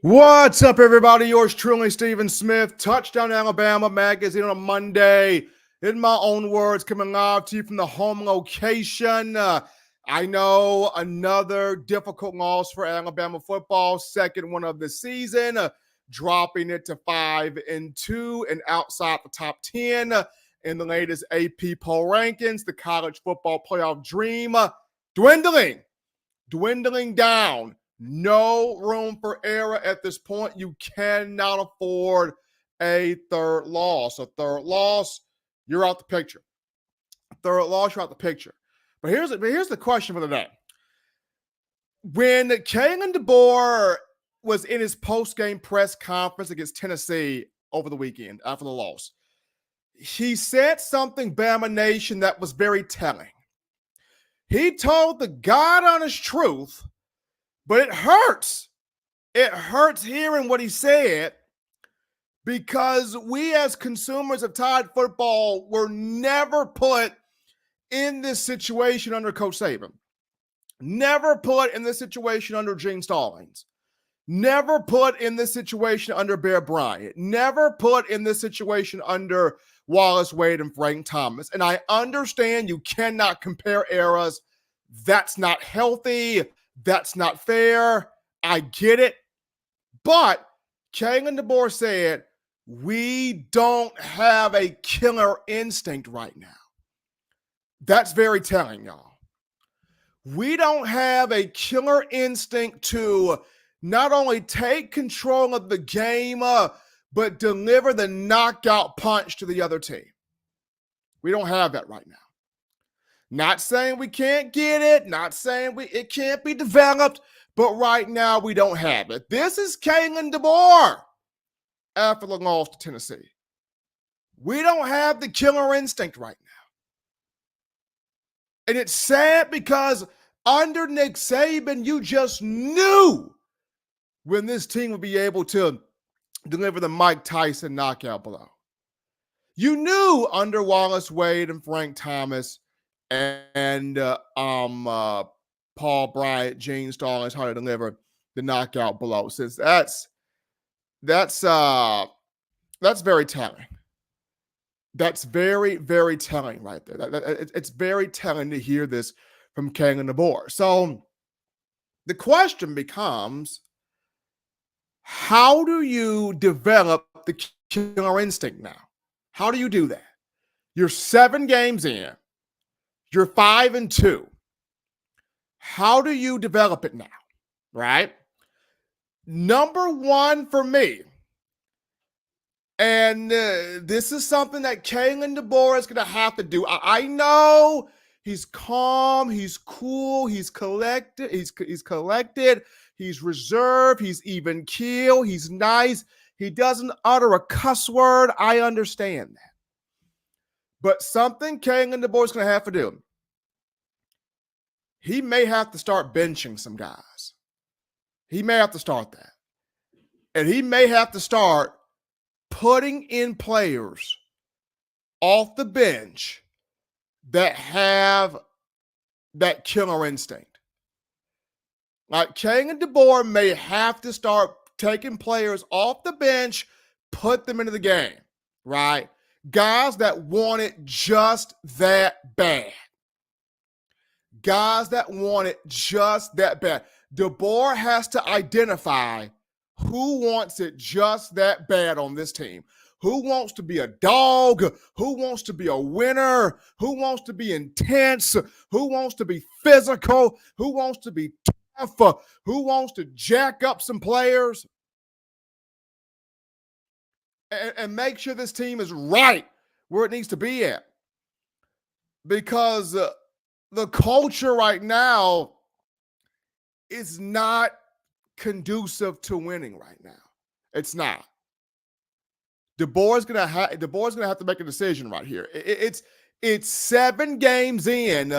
What's up, everybody? Yours truly, Stephen Smith, Touchdown Alabama Magazine on a Monday. In my own words, coming live to you from the home location. I know another difficult loss for Alabama football, second one of the season, dropping it to 5-2 and outside the top 10 in the latest AP poll rankings. The college football playoff dream dwindling down. No room for error at this point. You cannot afford a third loss. A third loss, you're out the picture. Third loss, you're out the picture. But here's the question for the day. When Kalen DeBoer was in his post-game press conference against Tennessee over the weekend after the loss, he said something, Bama Nation, that was very telling. He told the God-honest truth, but it hurts. It hurts hearing what he said because we as consumers of Tide football were never put in this situation under Coach Saban. Never put in this situation under Gene Stallings. Never put in this situation under Bear Bryant. Never put in this situation under Wallace Wade and Frank Thomas. And I understand you cannot compare eras. That's not healthy. That's not fair. I get it. But Kalen DeBoer said, we don't have a killer instinct right now. That's very telling, y'all. We don't have a killer instinct to not only take control of the game, but deliver the knockout punch to the other team. We don't have that right now. Not saying we can't get it, not saying it can't be developed, but right now we don't have it. This is Kalen DeBoer after the loss to Tennessee. We don't have the killer instinct right now. And it's sad because under Nick Saban, you just knew when this team would be able to deliver the Mike Tyson knockout blow. You knew under Wallace Wade and Frank Thomas and Paul Bryant, Gene Stallings, how to deliver the knockout blow. Since that's very telling. That's very, very telling right there. It's very telling to hear this from Kalen DeBoer. So the question becomes, how do you develop the killer instinct now? How do you do that? You're 7 games in. You're 5-2. How do you develop it now? Right? Number one for me, and this is something that Kalen DeBoer is going to have to do. I know he's calm, he's cool, he's collected, he's collected, he's reserved, he's even keel, he's nice. He doesn't utter a cuss word. I understand that. But something Kalen DeBoer is going to have to do, he may have to start benching some guys. He may have to start that. And he may have to start putting in players off the bench that have that killer instinct. Like Kalen DeBoer may have to start taking players off the bench, put them into the game, right? Guys that want it just that bad. Guys that want it just that bad. DeBoer has to identify who wants it just that bad on this team. Who wants to be a dog? Who wants to be a winner? Who wants to be intense? Who wants to be physical? Who wants to be tough? Who wants to jack up some players? And make sure this team is right where it needs to be at. Because the culture right now is not conducive to winning right now. It's not. DeBoer's gonna have to make a decision right here. It's 7 games in,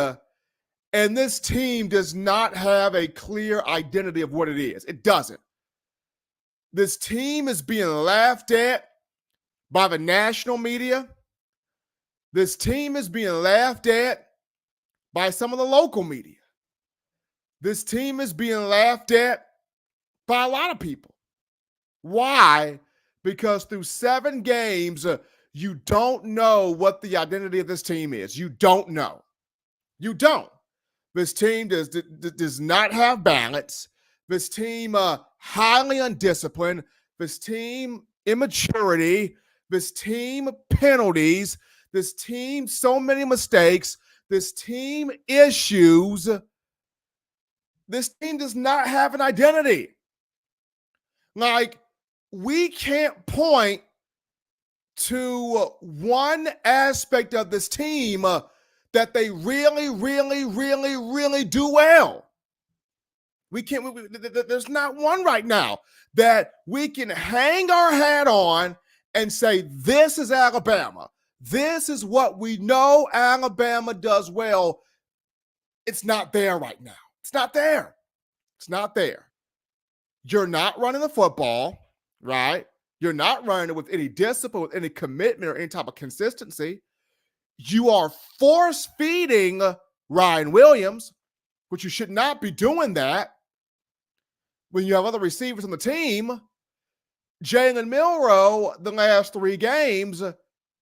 and this team does not have a clear identity of what it is. It doesn't. This team is being laughed at by the national media. This team is being laughed at by some of the local media. This team is being laughed at by a lot of people. Why? Because through 7 games, you don't know what the identity of this team is. You don't know. You don't. This team does not have balance. This team highly undisciplined. This team immaturity. This team penalties. This team so many mistakes. This team issues. This team does not have an identity. Like, we can't point to one aspect of this team that they really, really, really, really do well. We can't, there's not one right now that we can hang our hat on and say, this is Alabama. This is what we know Alabama does well. It's not there right now. It's not there. It's not there. You're not running the football, right? You're not running it with any discipline, with any commitment or any type of consistency. You are force feeding Ryan Williams, which you should not be doing that when you have other receivers on the team. Jalen Milroe, the last 3 games,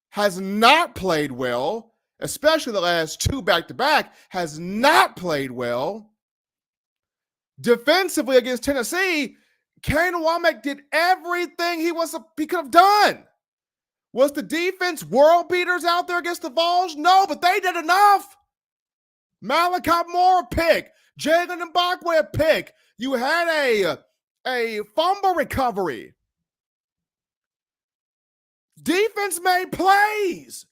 has not played well, especially the last 2 back-to-back, has not played well. Defensively against Tennessee, Kane Womack did everything he could have done. Was the defense world beaters out there against the Vols? No, but they did enough. Malachi Moore pick, Jalen Mbakwe pick. You had a fumble recovery. Defense made plays.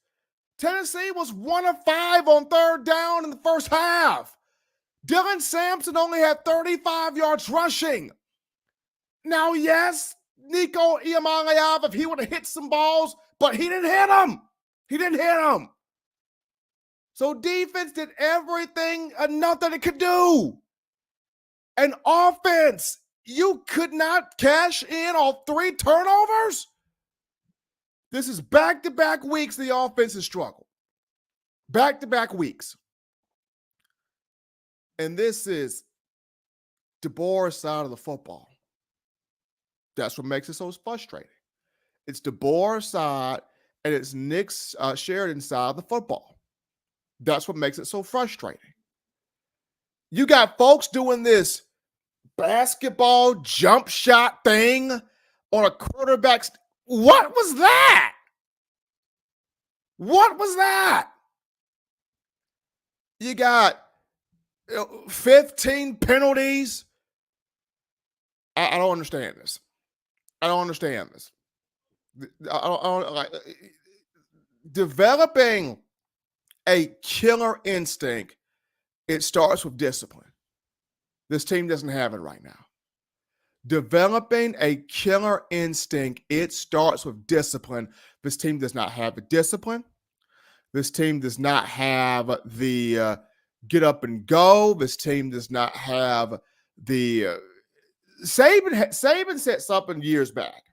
Tennessee was 1 of 5 on 3rd down in the first half. Dylan Sampson only had 35 yards rushing. Now, yes, Nico Iamaleava, if he would have hit some balls, but he didn't hit them. He didn't hit them. So defense did everything enough that it could do. And offense, you could not cash in all 3 turnovers? This is back-to-back weeks the offense has struggled. Back-to-back weeks. And this is DeBoer's side of the football. That's what makes it so frustrating. It's DeBoer's side and it's Nick Sheridan's side of the football. That's what makes it so frustrating. You got folks doing this basketball jump shot thing on a quarterback's. What was that? What was that? You got 15 penalties. I don't understand this. I don't understand this. I don't like developing a killer instinct. It starts with discipline. This team doesn't have it right now. Developing a killer instinct, it starts with discipline. This team does not have the discipline. This team does not have the get up and go. This team does not have the Saban said something years back.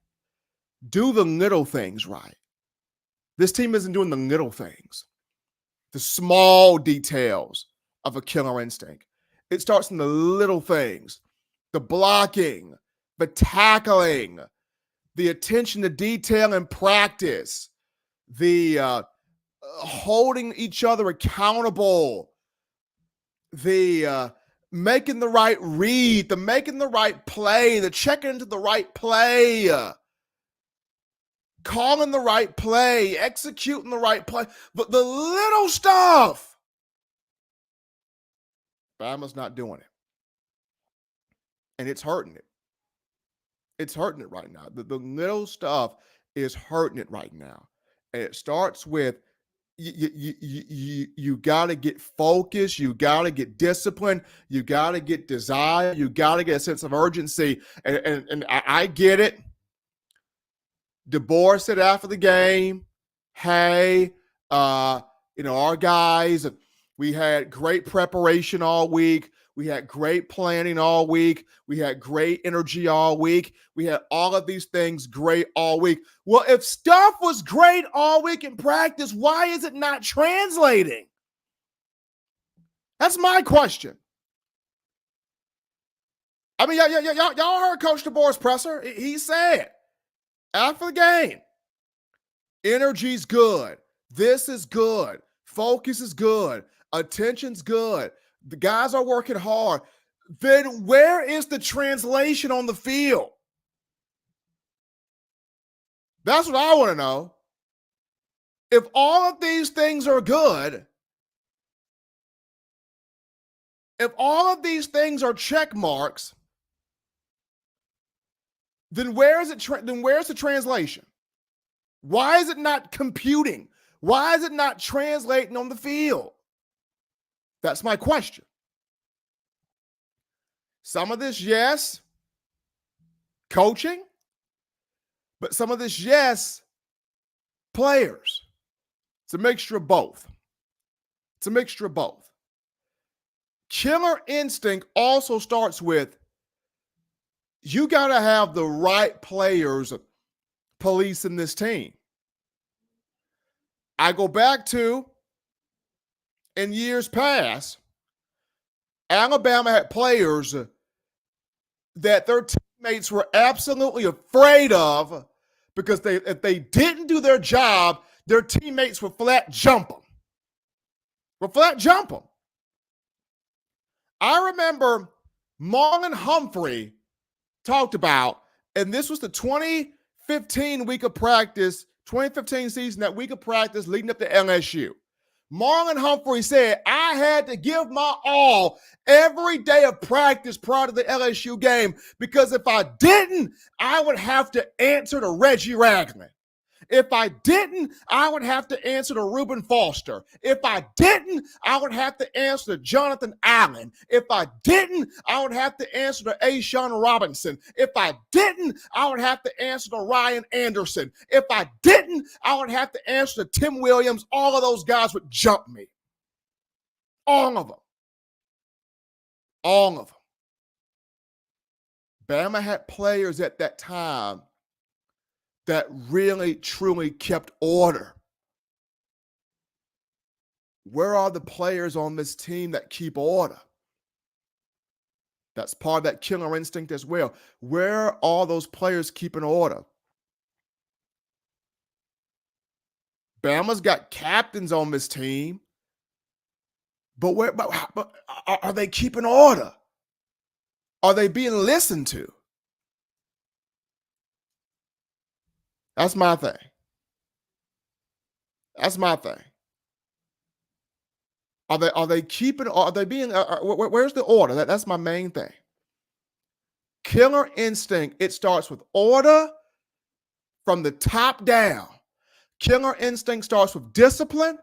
Do the little things right. This team isn't doing the little things, the small details of a killer instinct. It starts in the little things, the blocking, the tackling, the attention to detail in practice, the holding each other accountable, the making the right read, the making the right play, the checking into the right play, calling the right play, executing the right play, but the little stuff. Bama's not doing it. And it's hurting it. It's hurting it right now. The little stuff is hurting it right now. And it starts with you got to get focused. You got to get discipline. You got to get desire. You got to get a sense of urgency. And I get it. DeBoer said after the game, hey, our guys, we had great preparation all week. We had great planning all week. We had great energy all week. We had all of these things great all week. Well, if stuff was great all week in practice, why is it not translating? That's my question. I mean, y'all heard Coach DeBoer's presser. He said after the game, energy's good. This is good. Focus is good. Attention's good. The guys are working hard. Then where is the translation on the field? That's what I want to know. If all of these things are good, if all of these things are check marks, then where's the translation? Why is it not computing? Why is it not translating on the field? That's my question. Some of this, yes, coaching, but some of this, yes, players. It's a mixture of both. It's a mixture of both. Killer instinct also starts with you got to have the right players policing this team. I go back to in years past, Alabama had players that their teammates were absolutely afraid of because if they didn't do their job, their teammates would flat jump them. I remember Marlon Humphrey talked about, and this was the 2015 week of practice, 2015 season, that week of practice leading up to LSU. Marlon Humphrey said, I had to give my all every day of practice prior to the LSU game because if I didn't, I would have to answer to Reggie Ragland. If I didn't, I would have to answer to Reuben Foster. If I didn't, I would have to answer to Jonathan Allen. If I didn't, I would have to answer to Ashawn Robinson. If I didn't, I would have to answer to Ryan Anderson. If I didn't, I would have to answer to Tim Williams. All of those guys would jump me. All of them. All of them. Bama had players at that time that really, truly kept order. Where are the players on this team that keep order? That's part of that killer instinct as well. Where are all those players keeping order? Bama's got captains on this team, but are they keeping order? Are they being listened to? That's my thing. That's my thing. Are they keeping? Are they being? Where's the order? That's my main thing. Killer instinct. It starts with order from the top down. Killer instinct starts with discipline,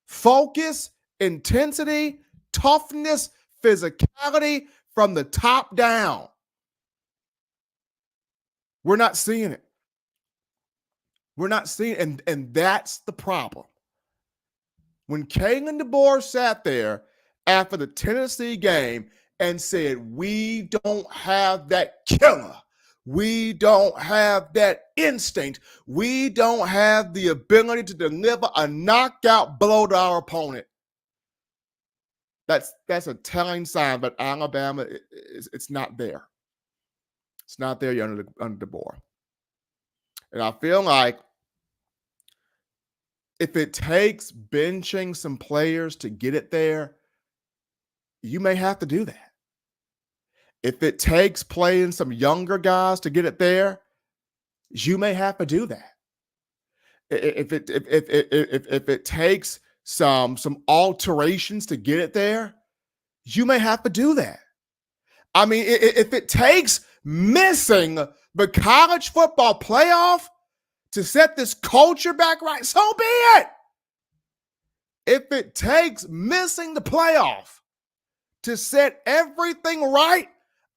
focus, intensity, toughness, physicality from the top down. We're not seeing it. We're not seeing it, and that's the problem. When Kalen DeBoer sat there after the Tennessee game and said, we don't have that killer, we don't have that instinct, we don't have the ability to deliver a knockout blow to our opponent, that's a telling sign that Alabama, it's not there. It's not there under DeBoer. And I feel like if it takes benching some players to get it there, you may have to do that. If it takes playing some younger guys to get it there, you may have to do that. If it takes some alterations to get it there, you may have to do that. I mean, if it takes missing the college football playoff to set this culture back right, so be it. If it takes missing the playoff to set everything right,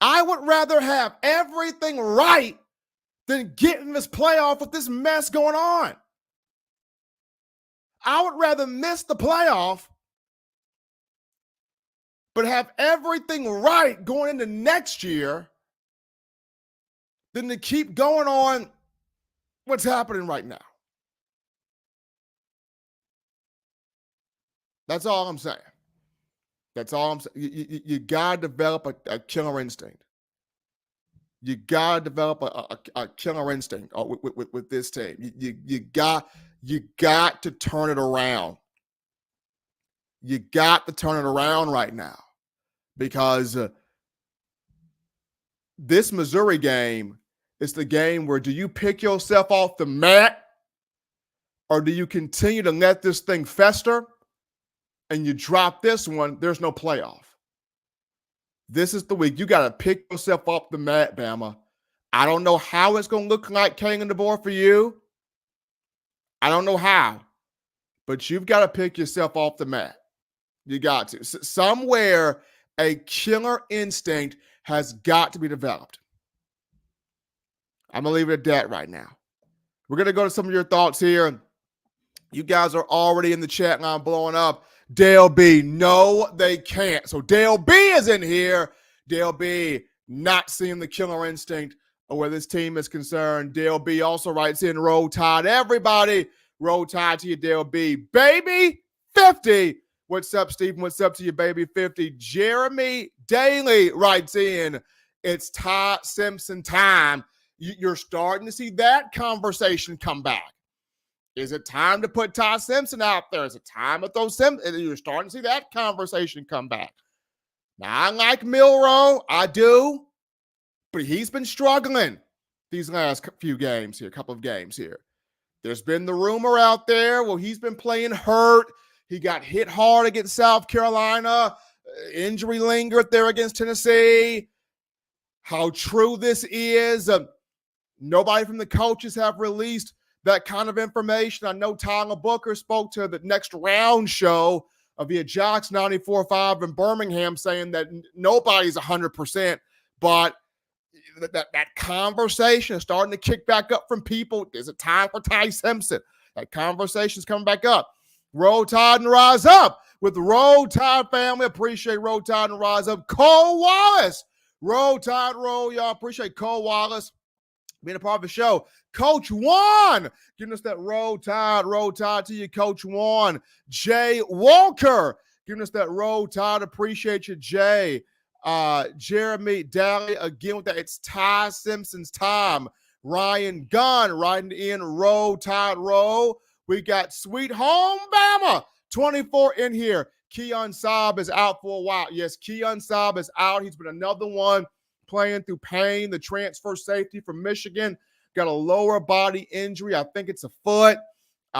I would rather have everything right than getting this playoff with this mess going on. I would rather miss the playoff but have everything right going into next year than to keep going on what's happening right now. That's all I'm saying. That's all I'm saying. You got to develop a killer instinct. You got to develop a killer instinct with this team. You got to turn it around. You got to turn it around right now because this Missouri game is the game where do you pick yourself off the mat or do you continue to let this thing fester and you drop this one, there's no playoff. This is the week. You got to pick yourself off the mat, Bama. I don't know how it's going to look like Kalen DeBoer for you. I don't know how, but you've got to pick yourself off the mat. You got to. Somewhere, a killer instinct has got to be developed. I'm going to leave it at that right now. We're going to go to some of your thoughts here. You guys are already in the chat line blowing up. Dale B, no, they can't. So Dale B is in here. Dale B not seeing the killer instinct where this team is concerned. Dale B also writes in, Roll Tide. Everybody, Roll Tide to you, Dale B. Baby 50. What's up, Stephen? What's up to you, baby 50? Jeremy Daly writes in, it's Ty Simpson time. You're starting to see that conversation come back. Is it time to put Ty Simpson out there? Is it time to throw Simpson? You're starting to see that conversation come back. Now, I like Milroe. I do. But he's been struggling these last few games here, couple of games here. There's been the rumor out there, well, he's been playing hurt. He got hit hard against South Carolina. Injury lingered there against Tennessee. How true this is, nobody from the coaches have released that kind of information. I know Tyler Booker spoke to the Next Round show via Jocks 94.5 in Birmingham saying that nobody's 100%, but that conversation is starting to kick back up from people. Is it time for Ty Simpson? That conversation's coming back up. Roll Tide and rise up with the Roll Tide family. Appreciate Roll Tide and rise up. Cole Wallace. Roll Tide, roll, y'all. Appreciate Cole Wallace being a part of the show. Coach Juan, giving us that roll tide to you, Coach Juan. Jay Walker, giving us that roll tide. Appreciate you, Jay. Jeremy Daly, again with that. It's Ty Simpson's time. Ryan Gunn, riding in roll tide, roll. We got Sweet Home Bama, 24 in here. Keon Saab is out for a while. Yes, Keon Saab is out. He's been another one playing through pain. The transfer safety from Michigan got a lower body injury. I think it's a foot.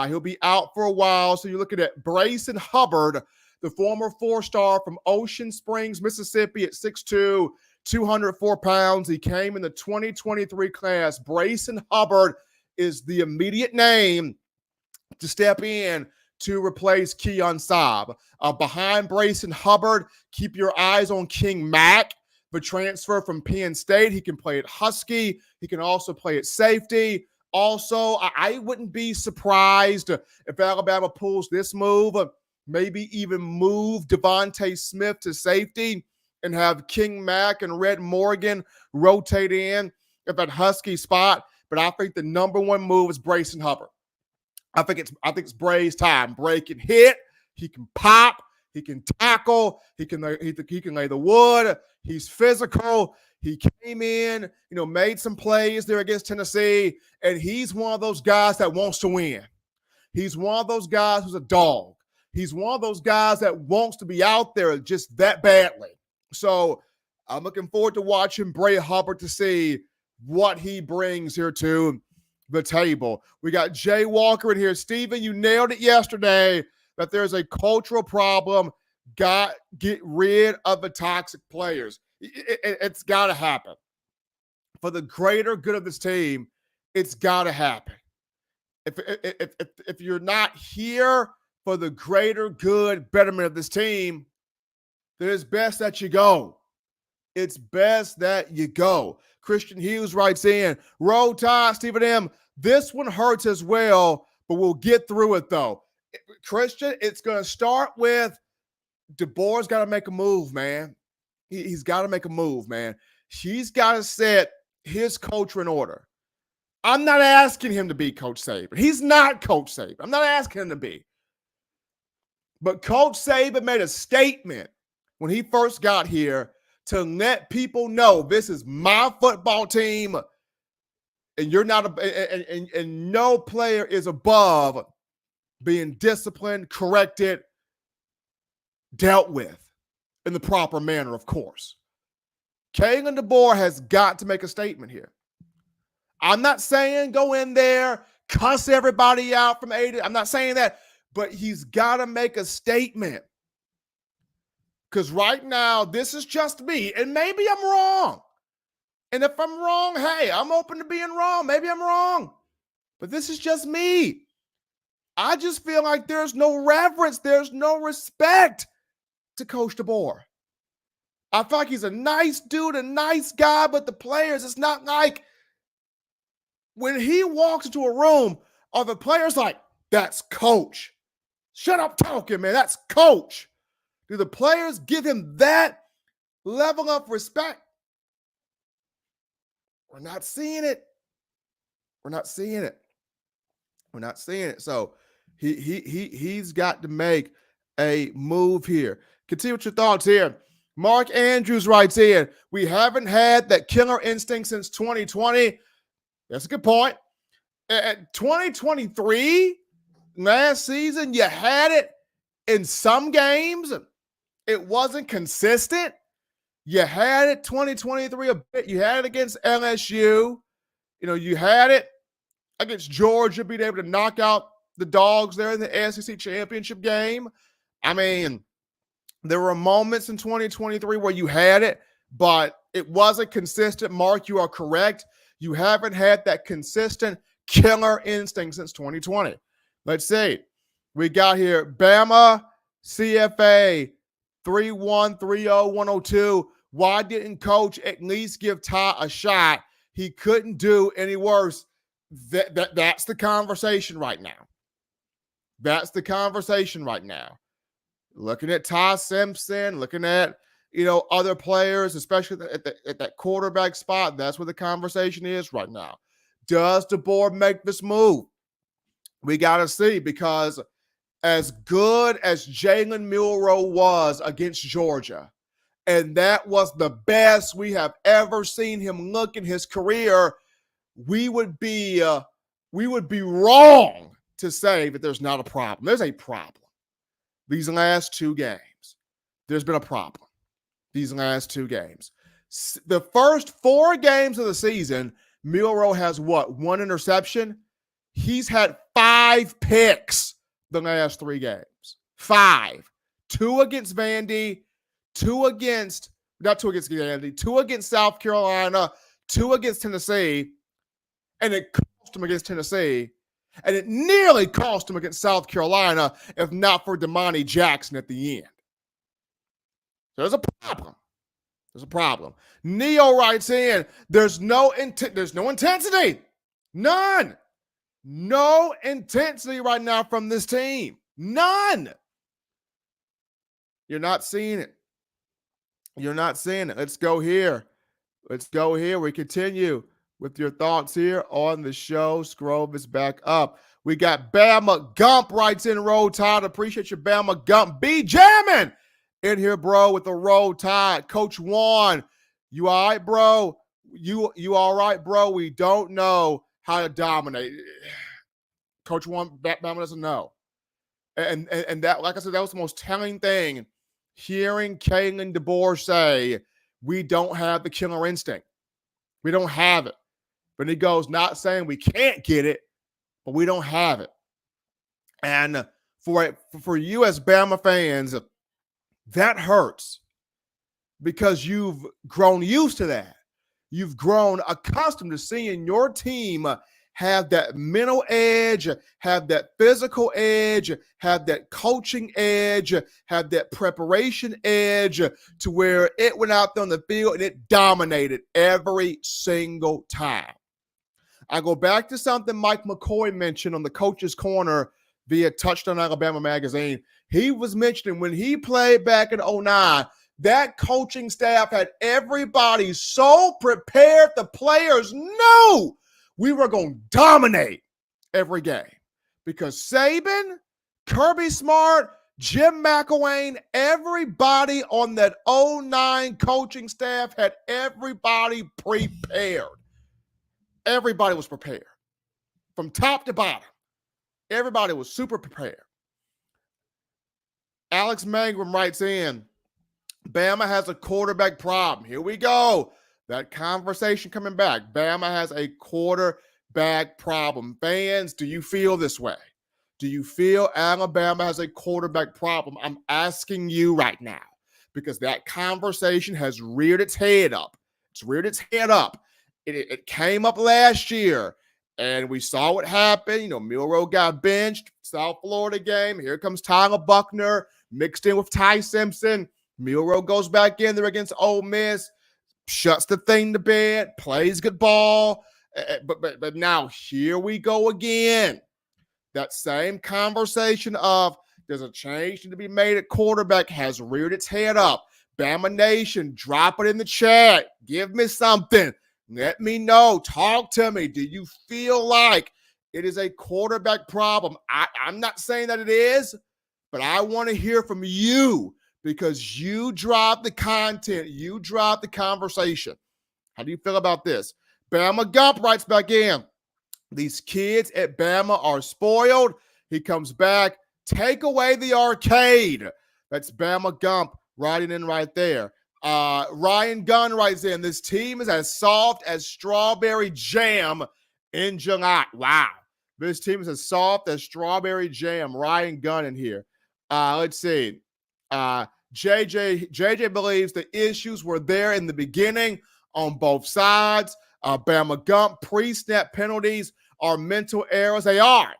He'll be out for a while. So you're looking at Brayson Hubbard, the former four-star from Ocean Springs, Mississippi at 6'2", 204 pounds. He came in the 2023 class. Brayson Hubbard is the immediate name to step in to replace Keon Saab. Behind Brayson Hubbard, keep your eyes on King Mack, the transfer from Penn State. He can play at Husky. He can also play at safety. Also, I wouldn't be surprised if Alabama pulls this move, maybe even move Devontae Smith to safety and have King Mack and Red Morgan rotate in at that Husky spot. But I think the number one move is Brayson Hubbard. I think it's Bray's time. Bray can hit. He can pop. He can tackle. He can lay the wood. He's physical. He came in, made some plays there against Tennessee, and he's one of those guys that wants to win. He's one of those guys who's a dog. He's one of those guys that wants to be out there just that badly. So I'm looking forward to watching Bray Hubbard to see what he brings here to the table. We got Jay Walker in here. Steven, you nailed it yesterday that there's a cultural problem. Get rid of the toxic players. It's got to happen. For the greater good of this team, it's got to happen. If you're not here for the greater good betterment of this team, then it's best that you go. It's best that you go. Christian Hughes writes in, Roll Tide, Stephen M. This one hurts as well, but we'll get through it, though. Christian, it's going to start with DeBoer's got to make a move, man. He's got to make a move, man. He's got to set his culture in order. I'm not asking him to be Coach Saban. He's not Coach Saban. I'm not asking him to be. But Coach Saban made a statement when he first got here to let people know this is my football team, and you're not, and no player is above being disciplined, corrected, dealt with in the proper manner, of course. Kalen DeBoer has got to make a statement here. I'm not saying go in there, cuss everybody out from A to, I'm not saying that, but he's got to make a statement. Because right now, this is just me, and maybe I'm wrong. And if I'm wrong, hey, I'm open to being wrong. Maybe I'm wrong. But this is just me. I just feel like there's no reverence, there's no respect to Coach DeBoer. I feel like he's a nice dude, a nice guy, but the players, it's not like when he walks into a room, are the players like, that's Coach. Shut up talking, man. That's Coach. Do the players give him that level of respect? We're not seeing it. We're not seeing it. We're not seeing it. So he's got to make a move here. Continue with your thoughts here. Mark Andrews writes in, we haven't had that killer instinct since 2020. That's a good point. At 2023, last season, you had it in some games. It wasn't consistent. You had it 2023 a bit. You had it against LSU. You had it against Georgia, being able to knock out the Dogs there in the SEC championship game. I mean, there were moments in 2023 where you had it, but it wasn't consistent. Mark, you are correct. You haven't had that consistent killer instinct since 2020. Let's see. We got here Bama, CFA, 3130102. Why didn't Coach at least give Ty a shot? He couldn't do any worse. That's the conversation right now. That's the conversation right now. Looking at Ty Simpson, looking at other players, especially at that quarterback spot. That's where the conversation is right now. Does DeBoer make this move? We got to see, because as good as Jalen Milroe was against Georgia, and that was the best we have ever seen him look in his career, we would be wrong to say that there's not a problem. There's a problem. These last two games, there's been a problem. These last two games. The first 4 games of the season, Milroe has what? 1 interception? He's had 5 picks the last 3 games. 5. 2 against Vandy, 2 against South Carolina, 2 against Tennessee, and it cost him against Tennessee, and it nearly cost him against South Carolina if not for Damani Jackson at the end. So there's a problem. There's a problem. Neo writes in, there's no intensity. None. No intensity right now from this team. None. You're not seeing it. You're not seeing it. Let's go here. We continue with your thoughts here on the show. Scroll is back up. We got Bama Gump writes in, Roll Tide. Appreciate your Bama Gump. Be jamming in here, bro, with the Roll Tide. Coach Juan, you all right, bro? You all right, bro? We don't know how to dominate. Coach Juan, Bama doesn't know. And that, like I said, that was the most telling thing. Hearing Kalen DeBoer say, we don't have the killer instinct. We don't have it. But he goes, not saying we can't get it, but we don't have it. And for you as Bama fans, that hurts because you've grown used to that. You've grown accustomed to seeing your team have that mental edge, have that physical edge, have that coaching edge, have that preparation edge, to where it went out there on the field and it dominated every single time. I go back to something Mike McCoy mentioned on the Coach's Corner via Touchdown Alabama magazine. He was mentioning when he played back in 2009, that coaching staff had everybody so prepared. The players knew we were going to dominate every game because Saban, Kirby Smart, Jim McElwain, everybody on that 09 coaching staff had everybody prepared. Everybody was prepared. From top to bottom, everybody was super prepared. Alex Mangrum writes in, Bama has a quarterback problem. Here we go. That conversation coming back. Bama has a quarterback problem. Fans, do you feel this way? Do you feel Alabama has a quarterback problem? I'm asking you right now because that conversation has reared its head up. It's reared its head up. It came up last year, and we saw what happened. You know, Milroe got benched, South Florida game. Here comes Tyler Buckner mixed in with Ty Simpson. Milroe goes back in there against Ole Miss, shuts the thing to bed, plays good ball. But now here we go again. That same conversation of there's a change to be made at quarterback has reared its head up. Bama Nation, drop it in the chat. Give me something. Let me know. Talk to me. Do you feel like it is a quarterback problem? I'm not saying that it is, but I want to hear from you because you drive the content. You drive the conversation. How do you feel about this? Bama Gump writes back in. These kids at Bama are spoiled. He comes back. Take away the arcade. That's Bama Gump writing in right there. Ryan Gunn writes in. This team is as soft as strawberry jam in July. Wow. This team is as soft as strawberry jam. Ryan Gunn in here. Let's see. JJ believes the issues were there in the beginning on both sides. Bama Gump, pre-snap penalties are mental errors. They are.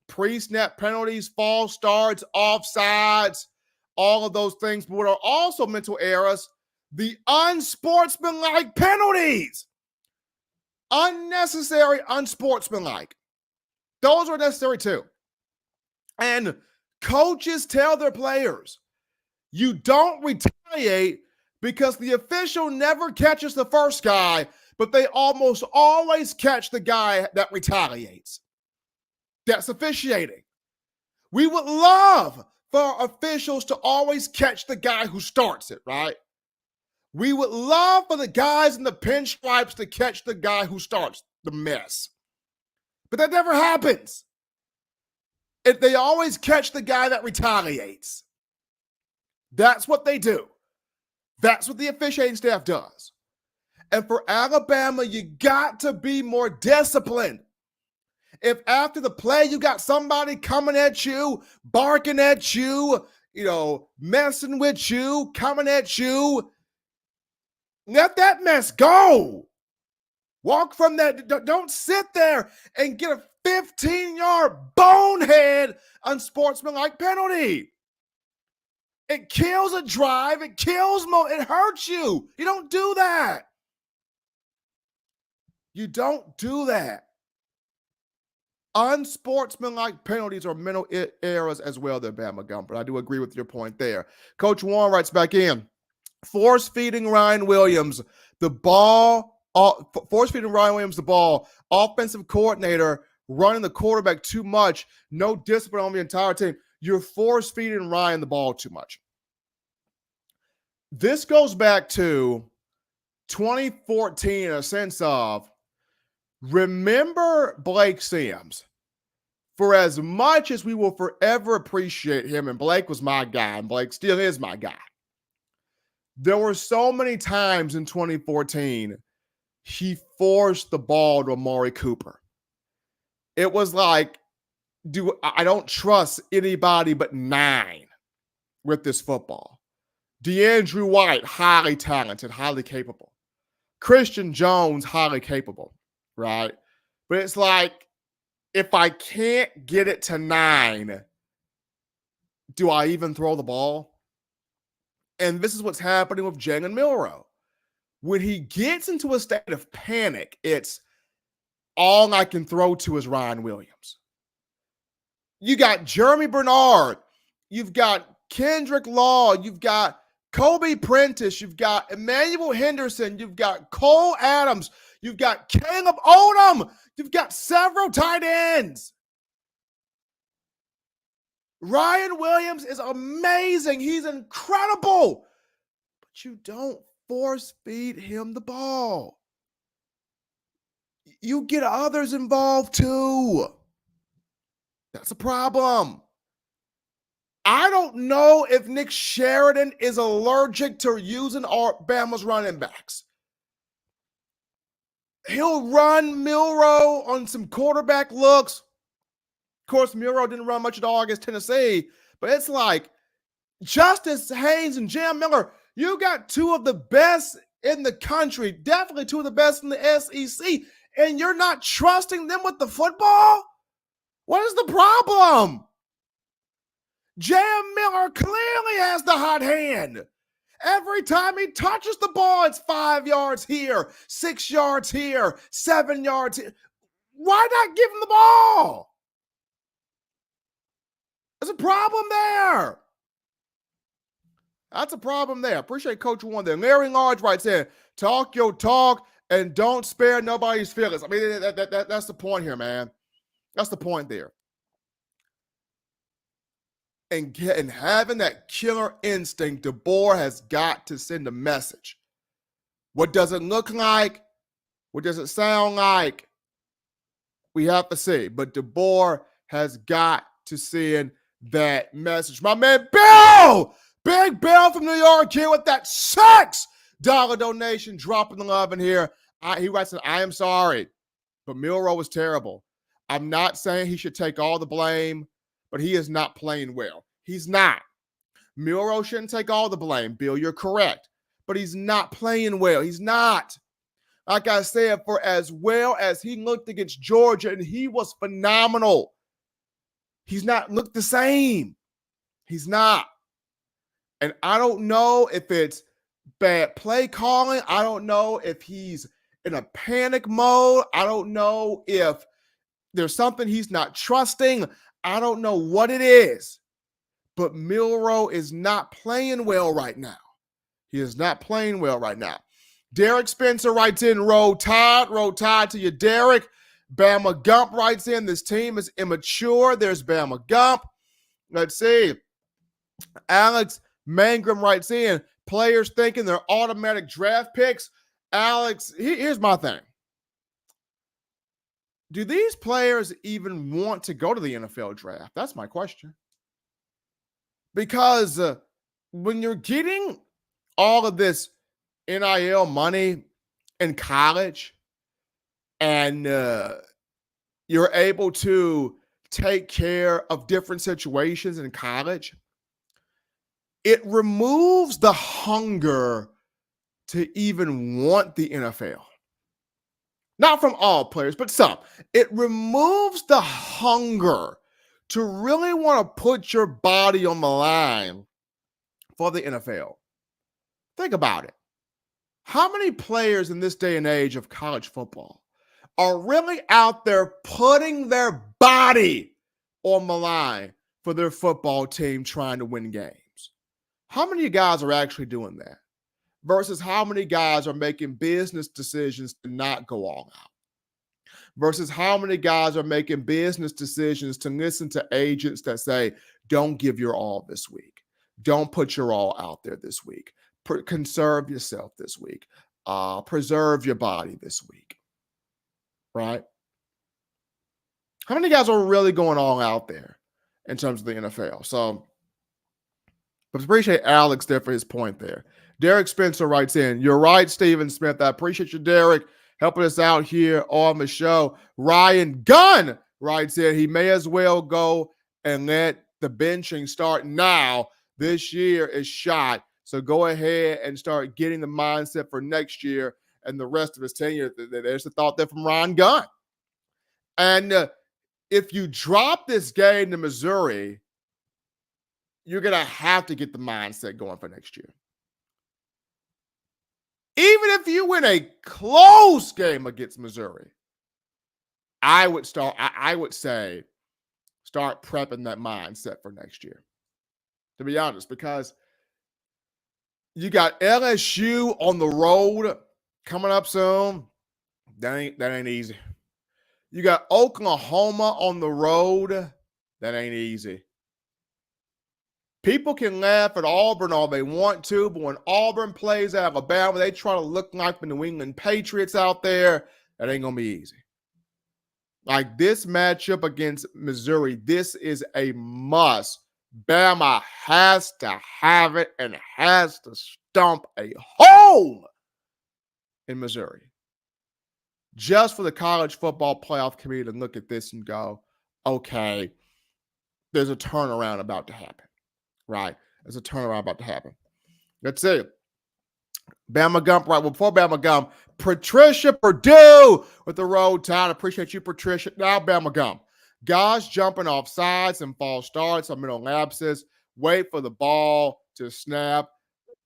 Pre-snap penalties, false starts, offsides, all of those things. But what are also mental errors? The unsportsmanlike penalties. Unnecessary, unsportsmanlike. Those are necessary too. And coaches tell their players, you don't retaliate because the official never catches the first guy, but they almost always catch the guy that retaliates. That's officiating. We would love for officials to always catch the guy who starts it, right? We would love for the guys in the pinstripes to catch the guy who starts the mess. But that never happens. They always catch the guy that retaliates. That's what they do. That's what the officiating staff does. And for Alabama, you got to be more disciplined. If after the play you got somebody coming at you, barking at you, messing with you, coming at you, let that mess go. Walk from that. Don't sit there and get a 15-yard bonehead unsportsmanlike penalty. It kills a drive. It kills it hurts you. You don't do that. You don't do that. Unsportsmanlike penalties are mental errors as well there, Bama Gump. But I do agree with your point there. Coach Warren writes back in, force-feeding Ryan Williams the ball, offensive coordinator running the quarterback too much, no discipline on the entire team. You're force-feeding Ryan the ball too much. This goes back to 2014 in a sense of, remember Blake Sims. For as much as we will forever appreciate him, and Blake was my guy, and Blake still is my guy, there were so many times in 2014 he forced the ball to Amari Cooper. It was like, I don't trust anybody but 9 with this football. DeAndrew White, highly talented, highly capable. Christian Jones, highly capable, right? But it's like, if I can't get it to 9, do I even throw the ball? And this is what's happening with Jalen Milroe. When he gets into a state of panic, it's all I can throw to is Ryan Williams. You got Jeremy Bernard. You've got Kendrick Law. You've got Kobe Prentice. You've got Emmanuel Henderson. You've got Cole Adams. You've got Caleb Odom. You've got several tight ends. Ryan Williams is amazing. He's incredible. But you don't force feed him the ball. You get others involved too. That's a problem. I don't know if Nick Sheridan is allergic to using our Bama's running backs. He'll run Milroe on some quarterback looks. Of course, Milroe didn't run much at all against Tennessee, but it's like Justice Haynes and Jam Miller, you got two of the best in the country, definitely two of the best in the SEC, and you're not trusting them with the football? What is the problem? Jam Miller clearly has the hot hand. Every time he touches the ball, it's 5 yards here, 6 yards here, 7 yards here. Why not give him the ball? There's a problem there. That's a problem there. Appreciate Coach One there. Larry Large writes in, talk your talk and don't spare nobody's feelings. I mean, that's the point here, man. That's the point there. And having that killer instinct, DeBoer has got to send a message. What does it look like? What does it sound like? We have to see. But DeBoer has got to send that message. My man Bill! Big Bill from New York here with that $6 donation, dropping the love in here. He writes, I am sorry, but Milroe was terrible. I'm not saying he should take all the blame, but he is not playing well. He's not. Milroe shouldn't take all the blame. Bill, you're correct. But he's not playing well. He's not. Like I said, for as well as he looked against Georgia, and he was phenomenal, he's not looked the same. He's not. And I don't know if it's bad play calling. I don't know if he's in a panic mode. I don't know if there's something he's not trusting. I don't know what it is. But Milroe is not playing well right now. He is not playing well right now. Derek Spencer writes in, roll tide to you, Derek. Bama Gump writes in, this team is immature. There's Bama Gump. Let's see. Alex Mangrum writes in, players thinking they're automatic draft picks. Alex, here's my thing. Do these players even want to go to the NFL draft? That's my question. Because when you're getting all of this NIL money in college and you're able to take care of different situations in college, it removes the hunger to even want the NFL. Not from all players, but some. It removes the hunger to really want to put your body on the line for the NFL. Think about it. How many players in this day and age of college football are really out there putting their body on the line for their football team trying to win games? How many guys are actually doing that? Versus how many guys are making business decisions to not go all out? Versus how many guys are making business decisions to listen to agents that say, don't give your all this week. Don't put your all out there this week. Conserve yourself this week. Preserve your body this week. Right? How many guys are really going all out there in terms of the NFL? So, but appreciate Alex there for his point there. Derek Spencer writes in, you're right, Stephen Smith. I appreciate you, Derek, helping us out here on the show. Ryan Gunn writes in, he may as well go and let the benching start now. This year is shot. So go ahead and start getting the mindset for next year and the rest of his tenure. There's the thought there from Ryan Gunn. And if you drop this game to Missouri, you're going to have to get the mindset going for next year. Even if you win a close game against Missouri, I would say start prepping that mindset for next year. To be honest, because you got LSU on the road coming up soon. That ain't easy. You got Oklahoma on the road. That ain't easy. People can laugh at Auburn all they want to, but when Auburn plays Alabama, they try to look like the New England Patriots out there. That ain't going to be easy. Like this matchup against Missouri, this is a must. Bama has to have it and has to stomp a hole in Missouri. Just for the college football playoff committee to look at this and go, okay, there's a turnaround about to happen. Right? There's a turnaround about to happen. Let's see. Bama Gump, right? Well, before Bama Gump, Patricia Purdue with the road tide. Appreciate you, Patricia. Now, Bama Gump. Guys jumping off sides and false starts on middle lapses. Wait for the ball to snap.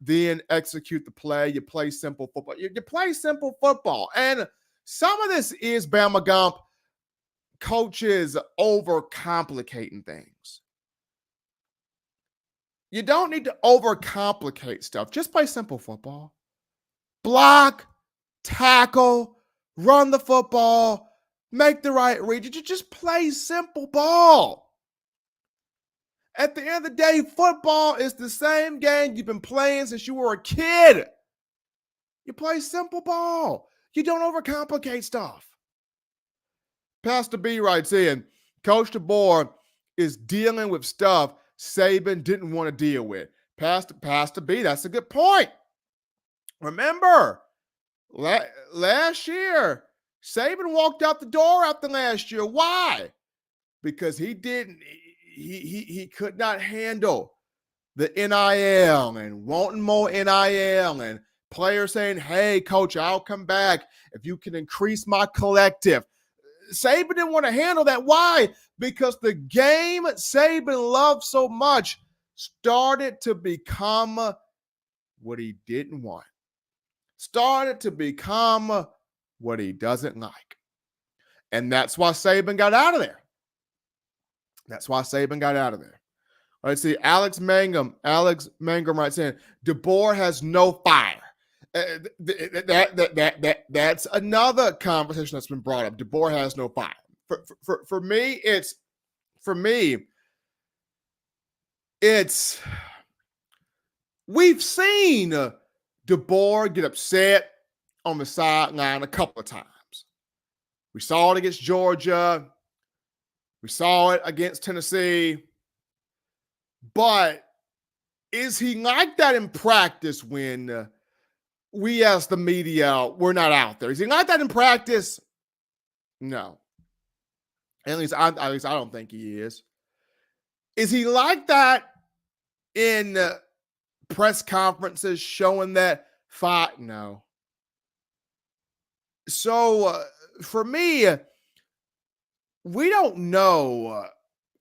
Then execute the play. You play simple football. You play simple football. And some of this is Bama Gump coaches overcomplicating things. You don't need to overcomplicate stuff. Just play simple football. Block, tackle, run the football, make the right read. You just play simple ball. At the end of the day, football is the same game you've been playing since you were a kid. You play simple ball. You don't overcomplicate stuff. Pastor B writes in, Coach DeBoer is dealing with stuff Saban didn't want to deal with. Pastor B, that's a good point. Remember, last year, Saban walked out the door after last year. Why? Because he could not handle the NIL and wanting more NIL and players saying, hey, coach, I'll come back if you can increase my collective. Saban didn't want to handle that. Why? Because the game Saban loved so much started to become what he didn't want. Started to become what he doesn't like. And that's why Saban got out of there. Let's see. Alex Mangum writes in, DeBoer has no fire. That's another conversation that's been brought up. DeBoer has no fire. For me, we've seen DeBoer get upset on the sideline a couple of times. We saw it against Georgia. We saw it against Tennessee. But is he like that in practice when we as the media, we're not out there? Is he like that in practice? No. At least I don't think he is. Is he like that in press conferences showing that fight? No. So for me, we don't know,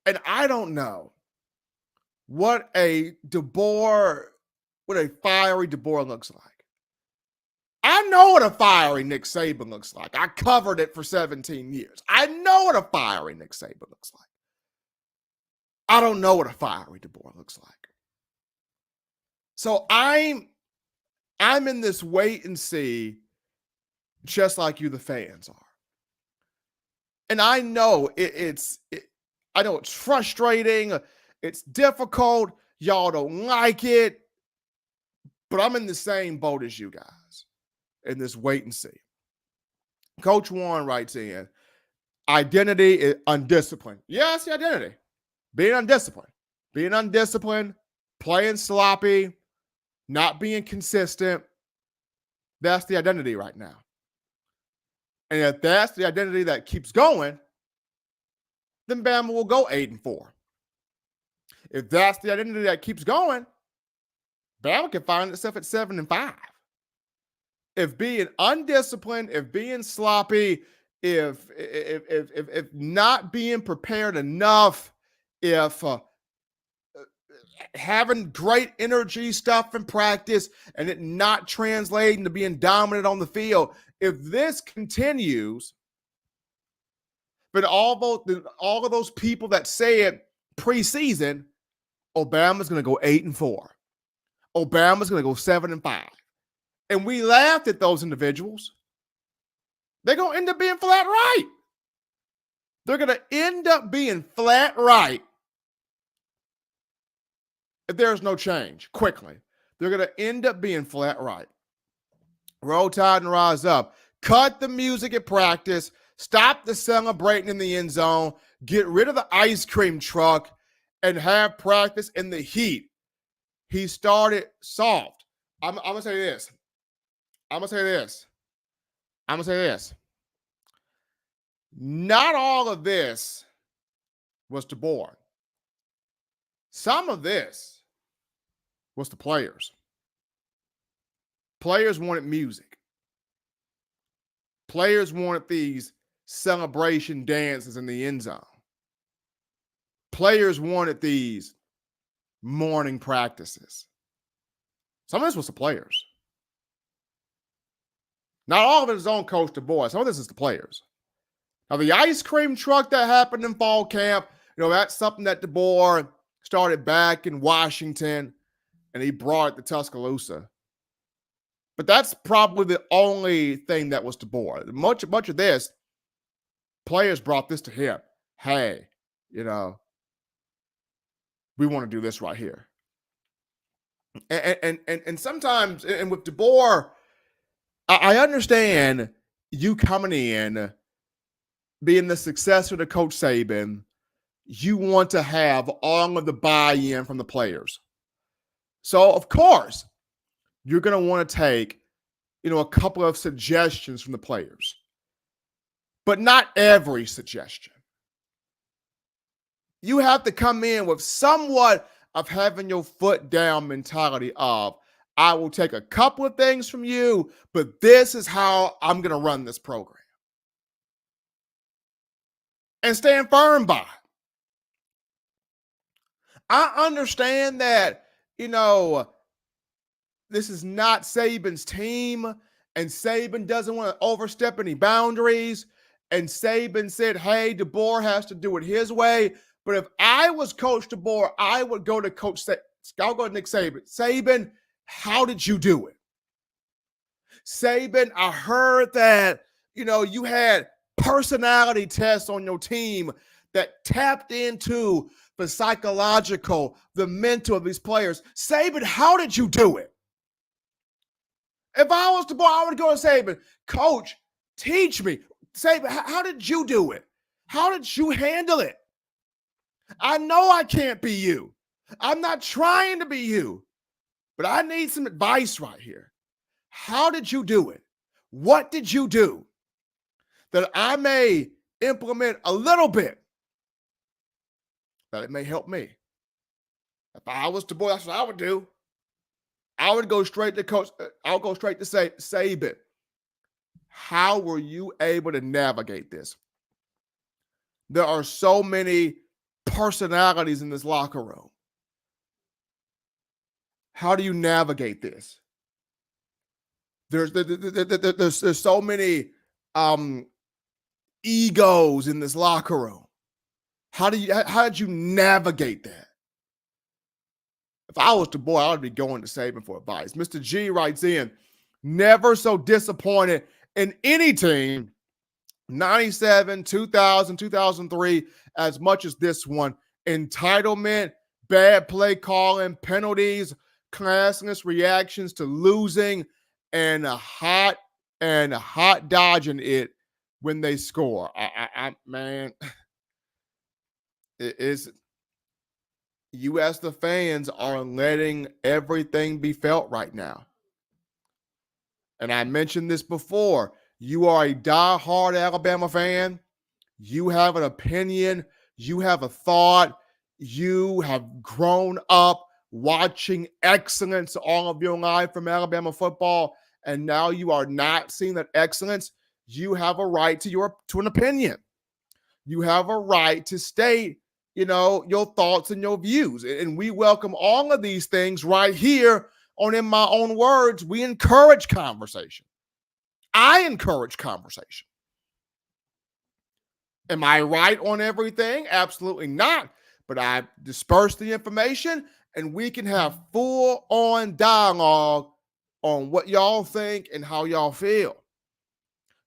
and I don't know what a fiery DeBoer looks like. I know what a fiery Nick Saban looks like. I covered it for 17 years. I know what a fiery Nick Saban looks like. I don't know what a fiery DeBoer looks like. So I'm in this wait and see, just like you, the fans are. And I know it's frustrating. It's difficult. Y'all don't like it. But I'm in the same boat as you guys in this wait and see. Coach Warren writes in, identity is undisciplined. Yes, the identity. Being undisciplined, playing sloppy, not being consistent. That's the identity right now. And if that's the identity that keeps going, then Bama will go 8-4. If that's the identity that keeps going, Bama can find itself at 7-5. If being undisciplined, if being sloppy, if not being prepared enough, if having great energy stuff in practice and it not translating to being dominant on the field, if this continues, but all of those people that say it preseason, Obama's going to go 8-4. Obama's going to go 7-5. And we laughed at those individuals. They're going to end up being flat right. They're going to end up being flat right. if there's no change quickly, they're going to end up being flat right. Roll Tide and rise up. Cut the music at practice. Stop the celebrating in the end zone. Get rid of the ice cream truck and have practice in the heat. He started soft. I'm going to say this. Not all of this was DeBoer. Some of this was the players. Players wanted music. Players wanted these celebration dances in the end zone. Players wanted these morning practices. Some of this was the players. Not all of it is on Coach DeBoer. Some of this is the players. Now, the ice cream truck that happened in fall camp, that's something that DeBoer started back in Washington, and he brought it to Tuscaloosa. But that's probably the only thing that was DeBoer. Much of this, players brought this to him. Hey, we want to do this right here. And sometimes, and with DeBoer, I understand you coming in, being the successor to Coach Saban, you want to have all of the buy-in from the players. So, of course, you're going to want to take, a couple of suggestions from the players. But not every suggestion. You have to come in with somewhat of having your foot down mentality of, I will take a couple of things from you, but this is how I'm going to run this program. And stand firm by it. I understand that, this is not Saban's team, and Saban doesn't want to overstep any boundaries. And Saban said, hey, DeBoer has to do it his way. But if I was Coach DeBoer, I would go to I'll go to Nick Saban. Saban, how did you do it? Saban, I heard that, you had personality tests on your team that tapped into the psychological, the mental of these players. Saban, how did you do it? If I was DeBoer, I would go to Saban, Coach, teach me. Saban, how did you do it? How did you handle it? I know I can't be you. I'm not trying to be you, but I need some advice right here. How did you do it? What did you do that I may implement a little bit that it may help me? If I was DeBoer, that's what I would do. I would go straight to Coach. I'll go straight to Saban. How were you able to navigate this? There are so many personalities in this locker room. How do you navigate this? There's so many egos in this locker room. How did you navigate that? If I was DeBoer, I would be going to Saban for advice. Mr. G writes in, never so disappointed in any team, 97, 2000, 2003, as much as this one. Entitlement, bad play calling, penalties, classless reactions to losing, and a hot dodging it when they score. Man, it is. You as the fans are letting everything be felt right now. And I mentioned this before. You are a diehard Alabama fan. You have an opinion. You have a thought. You have grown up watching excellence all of your life from Alabama football, and now you are not seeing that excellence. You have a right to an opinion. You have a right to state your thoughts and your views. And we welcome all of these things right here on In My Own Words. We encourage conversation. I encourage conversation. Am I right on everything? Absolutely not. But I disperse the information and we can have full-on dialogue on what y'all think and how y'all feel.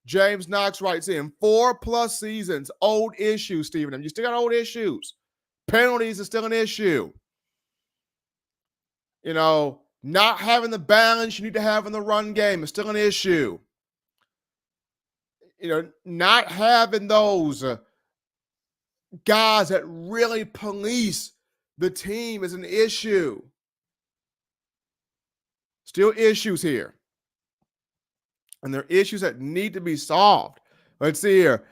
James Knox writes in, 4+ seasons, old issues, Stephen. You still got old issues. Penalties are still an issue. Not having the balance you need to have in the run game is still an issue. Not having those guys that really police the team is an issue. Still issues here. And there are issues that need to be solved. Let's see here.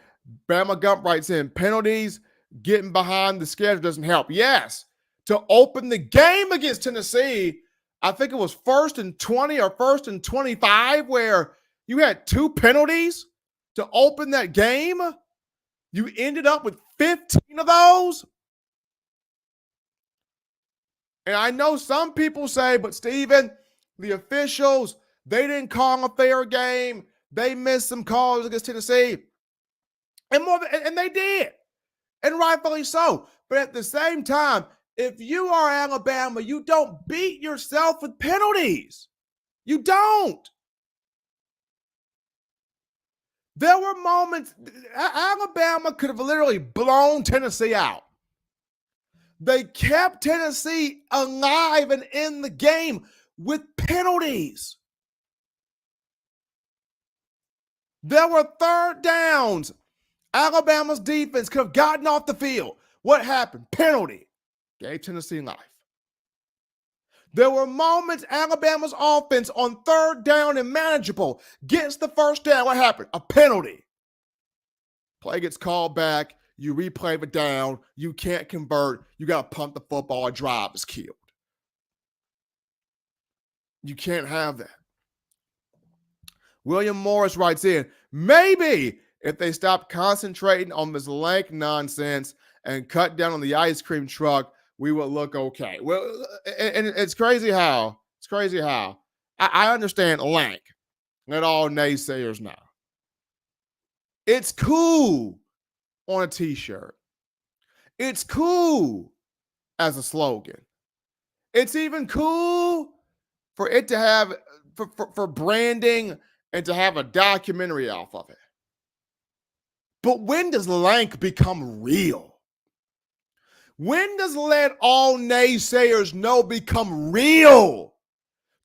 Bama Gump writes in, penalties, getting behind the schedule doesn't help. Yes, to open the game against Tennessee, I think it was 1st and 20 or 1st and 25 where you had 2 penalties to open that game. You ended up with 15 of those. And I know some people say, but Steven, the officials, they didn't call a fair game. They missed some calls against Tennessee. And they did. And rightfully so. But at the same time, if you are Alabama, you don't beat yourself with penalties. You don't. There were moments, Alabama could have literally blown Tennessee out. They kept Tennessee alive and in the game with penalties. There were 3rd downs. Alabama's defense could have gotten off the field. What happened? Penalty. Gave Tennessee life. There were moments Alabama's offense on 3rd down and manageable gets the 1st down. What happened? A penalty. Play gets called back. You replay the down. You can't convert. You got to punt the football. A drive is killed. You can't have that. William Morris writes in, maybe if they stop concentrating on this lank nonsense and cut down on the ice cream truck, we will look okay. Well, and it's crazy how I understand lank. Let all naysayers know. It's cool on a t-shirt. It's cool as a slogan. It's even cool for it to have for branding and to have a documentary off of it. But when does lank become real? When does let all naysayers know become real?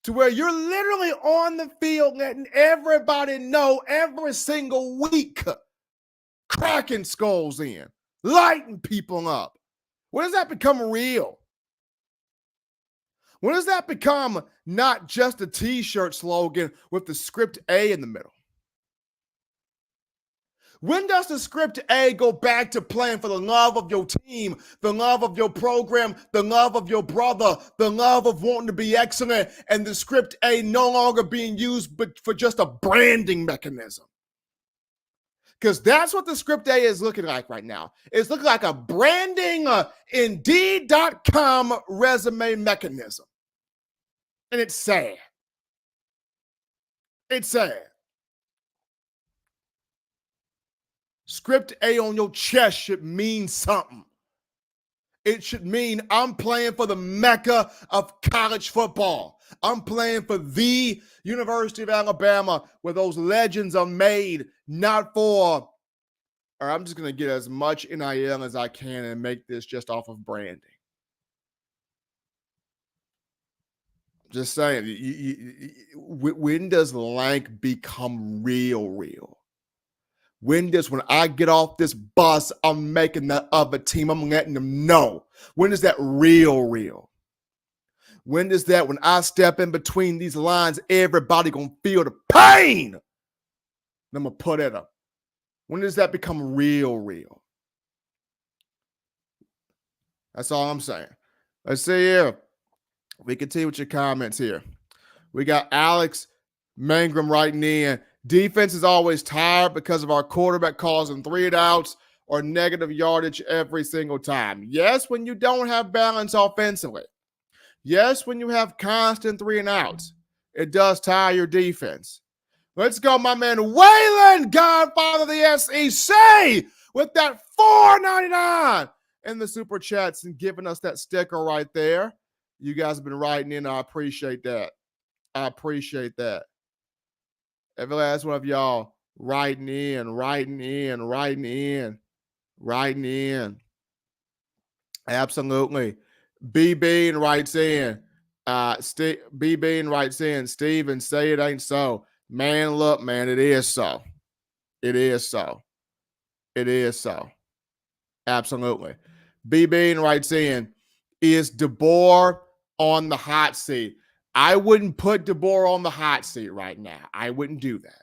To where you're literally on the field letting everybody know every single week, cracking skulls in, lighting people up. When does that become real? When does that become not just a t-shirt slogan with the script A in the middle? When does the script A go back to playing for the love of your team, the love of your program, the love of your brother, the love of wanting to be excellent, and the script A no longer being used but for just a branding mechanism? Because that's what the script A is looking like right now. It's looking like a branding Indeed.com resume mechanism. And it's sad. It's sad. Script A on your chest should mean something. It should mean I'm playing for the mecca of college football. I'm playing for the University of Alabama where those legends are made, not for, or I'm just going to get as much NIL as I can and make this just off of branding. Just saying, when does lank become real? When I get off this bus, I'm making the other team, I'm letting them know. When is that real? When does that, when I step in between these lines, everybody gonna feel the pain I'm gonna put at them? When does that become real? That's all I'm saying. Let's see here. We continue with your comments here. We got Alex Mangrum writing in. Defense is always tired because of our quarterback causing 3 and outs or negative yardage every single time. Yes, when you don't have balance offensively. Yes, when you have constant 3 and outs. It does tire your defense. Let's go, my man Waylon, Godfather of the SEC, with that $4.99 in the super chats and giving us that sticker right there. You guys have been writing in. I appreciate that. Every last one of y'all writing in. Absolutely. B Bean writes in. B Bean writes in, Steven, say it ain't so. Man, look, man, it is so. It is so. It is so. Absolutely. B Bean writes in, is DeBoer on the hot seat? I wouldn't put DeBoer on the hot seat right now. I wouldn't do that.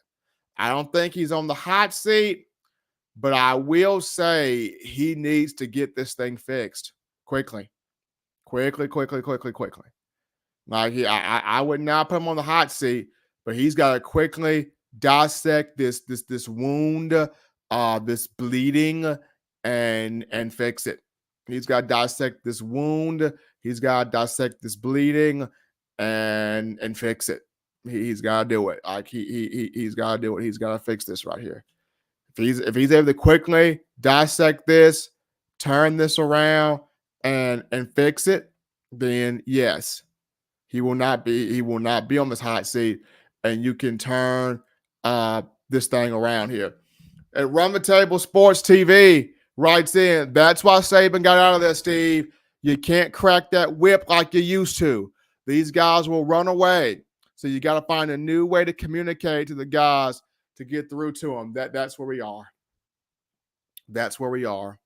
I don't think he's on the hot seat, but I will say he needs to get this thing fixed quickly. Quickly. Like I would not put him on the hot seat, but he's got to quickly dissect this wound, this bleeding, and fix it. He's got to dissect this wound. He's got to dissect this bleeding, and fix it. He's got to do it. Like he's got to do it. He's got to fix this right here. If he's able to quickly dissect this, turn this around, and fix it, then yes, he will not be on this hot seat, and you can turn this thing around here. At Run the Table Sports TV writes in, that's why Saban got out of there, Steve. You can't crack that whip like you used to. These guys will run away. So you got to find a new way to communicate to the guys to get through to them. That's where we are. That's where we are.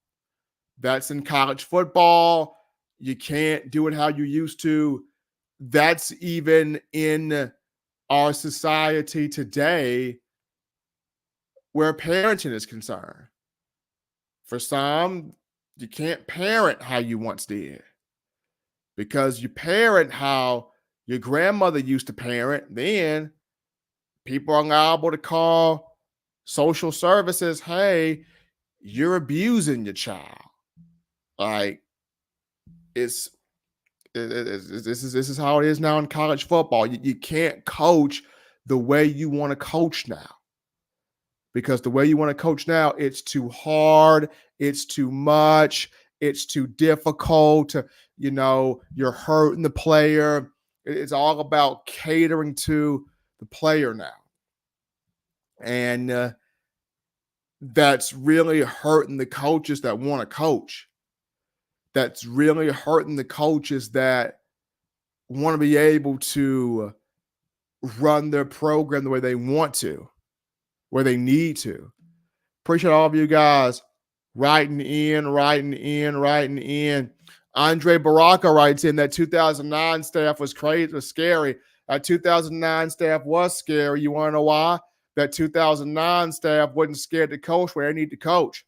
That's in college football. You can't do it how you used to. That's even in our society today where parenting is concerned. For some, you can't parent how you once did because you parent how your grandmother used to parent. Then people are liable to call social services, hey, you're abusing your child. Like, this is how it is now in college football. You can't coach the way you want to coach now, because the way you want to coach now, it's too hard, it's too much, it's too difficult. You're hurting the player. It's all about catering to the player now, and that's really hurting the coaches that want to coach. That's really hurting the coaches that want to be able to run their program the way they want to, where they need to. Appreciate all of you guys writing in. Andre Baraka writes in that 2009 staff was crazy, was scary. That 2009 staff was scary. You want to know why? That 2009 staff wasn't scared to coach where they need to coach.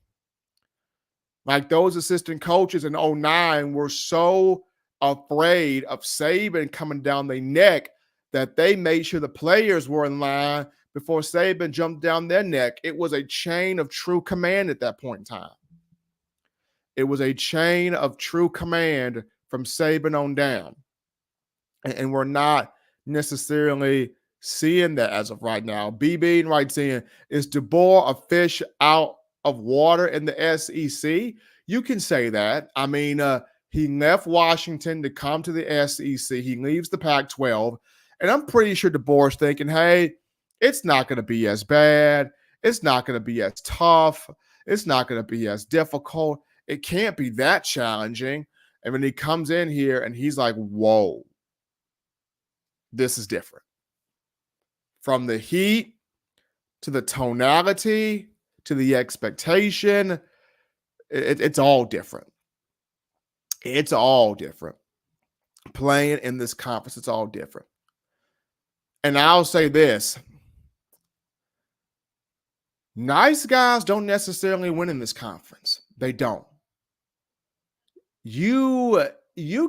Like, those assistant coaches in 2009 were so afraid of Saban coming down their neck that they made sure the players were in line before Saban jumped down their neck. It was a chain of true command at that point in time. It was a chain of true command from Saban on down. And we're not necessarily seeing that as of right now. B Bean writes in, is DeBoer a fish out of water in the SEC? You can say that. I mean, he left Washington to come to the SEC. He leaves the Pac-12. And I'm pretty sure DeBoer's thinking, hey, it's not going to be as bad. It's not going to be as tough. It's not going to be as difficult. It can't be that challenging. And when he comes in here and he's like, whoa, this is different. From the heat to the tonality to the expectation, it's all different. It's all different. Playing in this conference, it's all different. And I'll say this. Nice guys don't necessarily win in this conference. They don't. You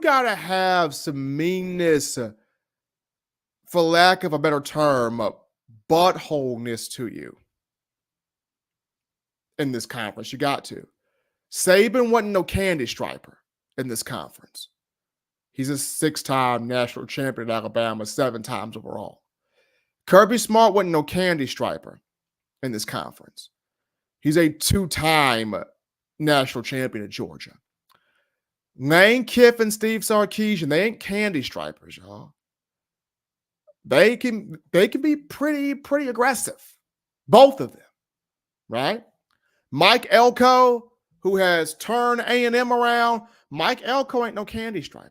got to have some meanness, for lack of a better term, buttholeness to you in this conference. You got to. Saban wasn't no candy striper in this conference. He's a 6-time national champion at Alabama, 7 times overall. Kirby Smart wasn't no candy striper in this conference. He's a 2-time national champion at Georgia. Lane Kiffin, Steve Sarkisian, they ain't candy stripers, y'all. They can be pretty aggressive. Both of them, right? Mike Elko, who has turned A&M around, Mike Elko ain't no candy striper.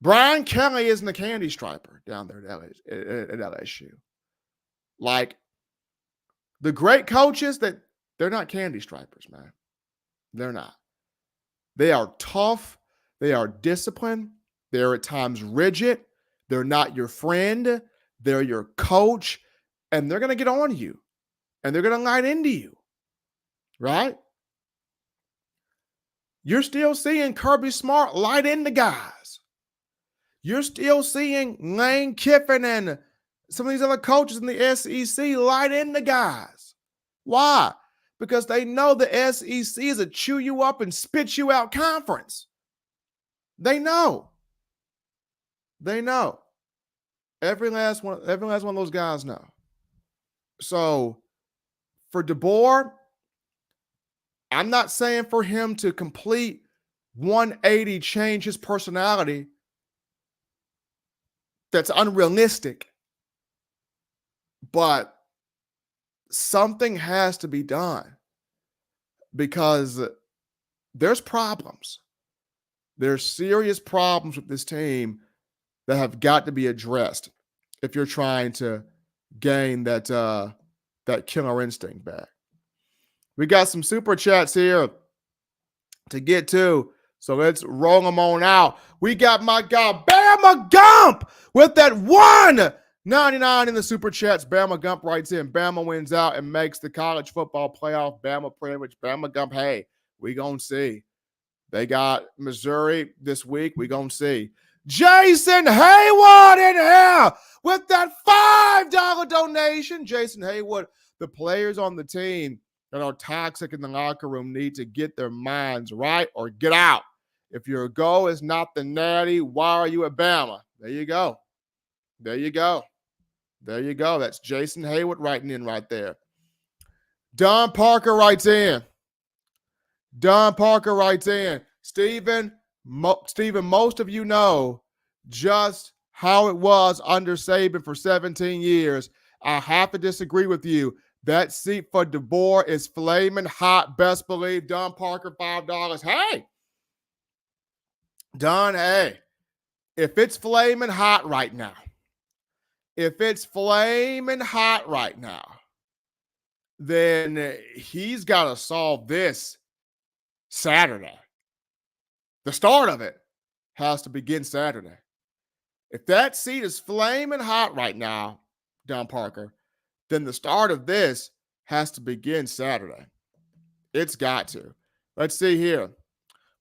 Brian Kelly isn't a candy striper down there at LSU. Like, the great coaches, they're not candy stripers, man. They're not. They are tough. They are disciplined. They're at times rigid. They're not your friend. They're your coach. And they're going to get on you. And they're going to light into you. Right? You're still seeing Kirby Smart light into guys. You're still seeing Lane Kiffin and some of these other coaches in the SEC light into guys. Why? Because they know the SEC is a chew you up and spit you out conference. They know. They know. Every last one of those guys know. So for DeBoer, I'm not saying for him to complete 180 change his personality. That's unrealistic. But something has to be done because there's problems. There's serious problems with this team that have got to be addressed if you're trying to gain that killer instinct back. We got some super chats here to get to, so let's roll them on out. We got my guy Bama Gump with that $1.99 in the super chats. Bama Gump writes in, Bama wins out and makes the college football playoff. Bama privilege. Bama Gump, hey, we gonna see. They got Missouri this week. We gonna see. Jason Haywood in here with that $5 donation. Jason Haywood, the players on the team that are toxic in the locker room need to get their minds right or get out. If your goal is not the natty, why are you at Bama? There you go. There you go. There you go. That's Jason Haywood writing in right there. Don Parker writes in. Don Parker writes in. Stephen, most of you know just how it was under Saban for 17 years. I have to disagree with you. That seat for DeBoer is flaming hot. Best believe. Don Parker, $5. Hey, Don, hey, if it's flaming hot right now, then he's got to solve this Saturday. The start of it has to begin Saturday. If that seat is flaming hot right now, Don Parker, then the start of this has to begin Saturday. It's got to. Let's see here.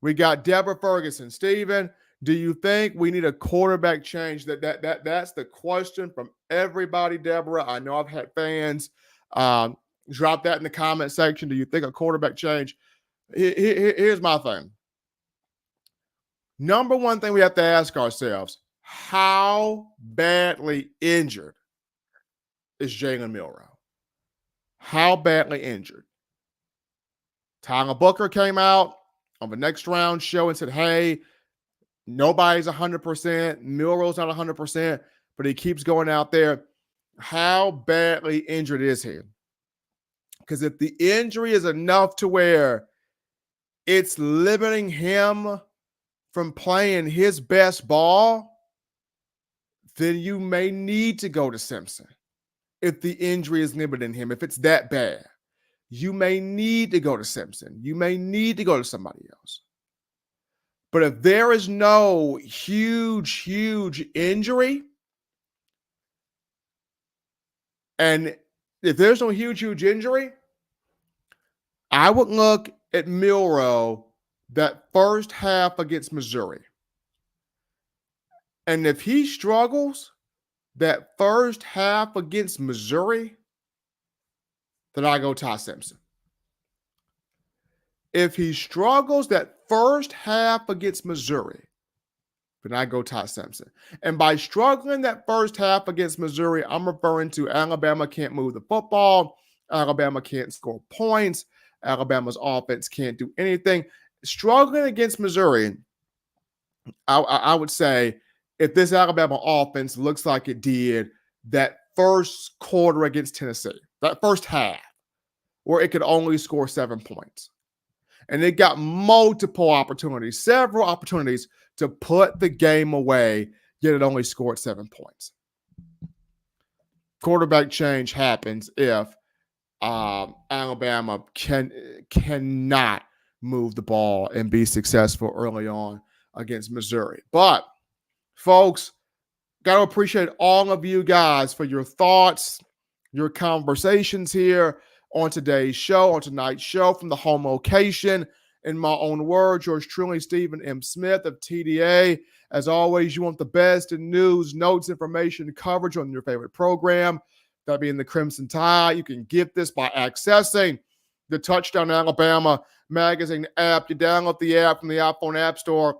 We got Deborah Ferguson. Steven, do you think we need a quarterback change? That's the question from everybody, Deborah. I know I've had fans drop that in the comment section. Do you think a quarterback change? Here's my thing. Number one thing we have to ask ourselves, how badly injured is Jalen Milroe? How badly injured? Tyler Booker came out on the next round show and said, hey, nobody's 100%. Milroe's not 100%, but he keeps going out there. How badly injured is he? Because if the injury is enough to where it's limiting him from playing his best ball, then you may need to go to Simpson. If the injury is limiting him, if it's that bad, you may need to go to Simpson. You may need to go to somebody else. But if there is no huge injury, and if there's no huge injury, I would look at Milroe that first half against Missouri. And if he struggles that first half against Missouri, then I go Ty Simpson. If he struggles that first half against Missouri, then I go Ty Simpson. And by struggling that first half against Missouri, I'm referring to Alabama can't move the football. Alabama can't score points. Alabama's offense can't do anything. Struggling against Missouri, I would say if this Alabama offense looks like it did that first quarter against Tennessee, that first half, where it could only score 7 points. And it got multiple opportunities, several opportunities to put the game away, yet it only scored 7 points. Quarterback change happens if Alabama cannot move the ball and be successful early on against Missouri. But, folks, got to appreciate all of you guys for your thoughts, your conversations here on today's show, on tonight's show from the home location. In my own words, yours truly, Stephen M. Smith of TDA. As always, you want the best in news, notes, information, coverage on your favorite program. That'll be in the Crimson Tide. You can get this by accessing the Touchdown Alabama magazine app. You download the app from the iPhone App Store.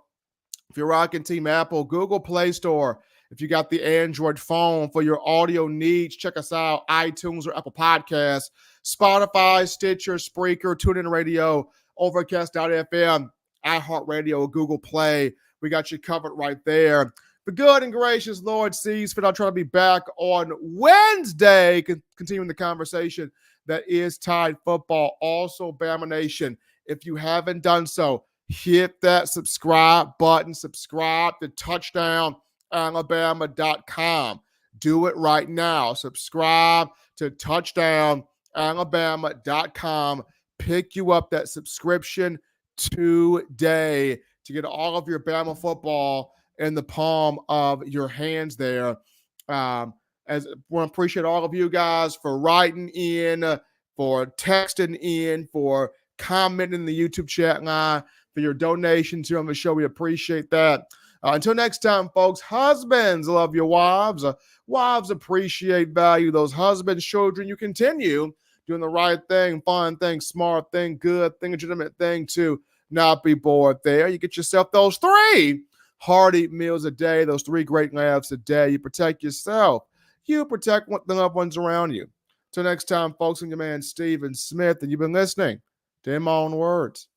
If you're rocking Team Apple, Google Play Store. If you got the Android phone for your audio needs, check us out, iTunes or Apple Podcasts, Spotify, Stitcher, Spreaker, TuneIn Radio, Overcast.fm, iHeartRadio, Google Play. We got you covered right there. The good and gracious Lord sees fit. I'll try to be back on Wednesday, continuing the conversation that is Tide football. Also, Bama Nation, if you haven't done so, hit that subscribe button. Subscribe to touchdownalabama.com. Do it right now. Subscribe to touchdownalabama.com. Pick you up that subscription today to get all of your Bama football in the palm of your hands there. As I want to appreciate all of you guys for writing in, for texting in, for commenting in the YouTube chat line, for your donations here on the show. We appreciate that. Until next time, folks, husbands love your wives. Wives appreciate, value those husbands. Children, you continue doing the right thing, fun thing, smart thing, good thing, legitimate thing to not be bored there. You get yourself those 3 hearty meals a day, those 3 great laughs a day. You protect yourself. You protect the loved ones around you. Till next time, folks, I'm your man, Stephen Smith, and you've been listening to In My Own Words.